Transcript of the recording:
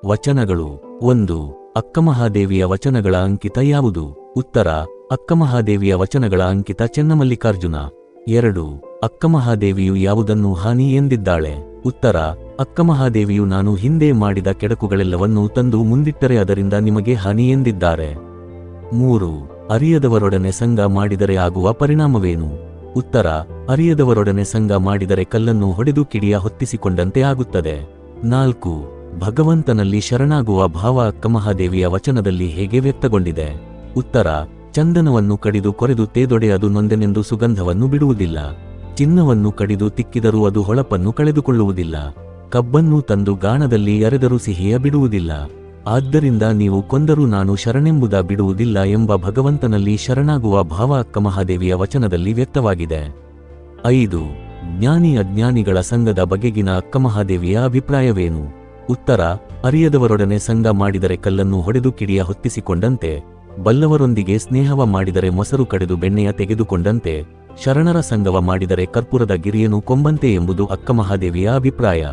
ವಚನಗಳು. 1. ಅಕ್ಕಮಹಾದೇವಿಯ ವಚನಗಳ ಅಂಕಿತ ಯಾವುದು? ಉತ್ತರ: ಅಕ್ಕಮಹಾದೇವಿಯ ವಚನಗಳ ಅಂಕಿತ ಚೆನ್ನಮಲ್ಲಿಕಾರ್ಜುನ. 2. ಅಕ್ಕಮಹಾದೇವಿಯು ಯಾವುದನ್ನು ಹಾನಿ ಎಂದಿದ್ದಾಳೆ? ಉತ್ತರ: ಅಕ್ಕಮಹಾದೇವಿಯು ನಾನು ಹಿಂದೆ ಮಾಡಿದ ಕೆಡಕುಗಳೆಲ್ಲವನ್ನೂ ತಂದು ಮುಂದಿಟ್ಟರೆ ಅದರಿಂದ ನಿಮಗೆ ಹಾನಿ ಎಂದಿದ್ದಾರೆ. 3. ಅರಿಯದವರೊಡನೆ ಸಂಗ ಮಾಡಿದರೆ ಆಗುವ ಪರಿಣಾಮವೇನು? ಉತ್ತರ: ಅರಿಯದವರೊಡನೆ ಸಂಗ ಮಾಡಿದರೆ ಕಲ್ಲನ್ನು ಹೊಡೆದು ಕಿಡಿಯ ಹೊತ್ತಿಸಿಕೊಂಡಂತೆ ಆಗುತ್ತದೆ. 4. ಭಗವಂತನಲ್ಲಿ ಶರಣಾಗುವ ಭಾವ ಅಕ್ಕಮಹಾದೇವಿಯ ವಚನದಲ್ಲಿ ಹೇಗೆ ವ್ಯಕ್ತಗೊಂಡಿದೆ? ಉತ್ತರ: ಚಂದನವನ್ನು ಕಡಿದು ಕೊರೆದು ತೇದೊಡೆ ಅದು ನೊಂದೆನೆಂದು ಸುಗಂಧವನ್ನು ಬಿಡುವುದಿಲ್ಲ. ಚಿನ್ನವನ್ನು ಕಡಿದು ತಿಕ್ಕಿದರೂ ಅದು ಹೊಳಪನ್ನು ಕಳೆದುಕೊಳ್ಳುವುದಿಲ್ಲ. ಕಬ್ಬನ್ನು ತಂದು ಗಾಣದಲ್ಲಿ ಅರೆದರೂ ಸಿಹಿಯ ಬಿಡುವುದಿಲ್ಲ. ಆದ್ದರಿಂದ ನೀವು ಕೊಂದರೂ ನಾನು ಶರಣೆಂಬುದ ಬಿಡುವುದಿಲ್ಲ ಎಂಬ ಭಗವಂತನಲ್ಲಿ ಶರಣಾಗುವ ಭಾವ ಅಕ್ಕಮಹಾದೇವಿಯ ವಚನದಲ್ಲಿ ವ್ಯಕ್ತವಾಗಿದೆ. 5. ಜ್ಞಾನಿ ಅಜ್ಞಾನಿಗಳ ಸಂಘದ ಬಗೆಗಿನ ಅಕ್ಕಮಹಾದೇವಿಯ ಅಭಿಪ್ರಾಯವೇನು? ಉತ್ತರ: ಅರಿಯದವರೊಡನೆ ಸಂಗ ಮಾಡಿದರೆ ಕಲ್ಲನ್ನು ಹೊಡೆದು ಕಿಡಿಯ ಹೊತ್ತಿಸಿಕೊಂಡಂತೆ, ಬಲ್ಲವರೊಂದಿಗೆ ಸ್ನೇಹವ ಮಾಡಿದರೆ ಮೊಸರು ಕಡೆದು ಬೆಣ್ಣೆಯ ತೆಗೆದುಕೊಂಡಂತೆ, ಶರಣರ ಸಂಗವ ಮಾಡಿದರೆ ಕರ್ಪೂರದ ಗಿರಿಯನು ಕೊಂಬಂತೆ ಎಂಬುದು ಅಕ್ಕಮಹಾದೇವಿಯ ಅಭಿಪ್ರಾಯ.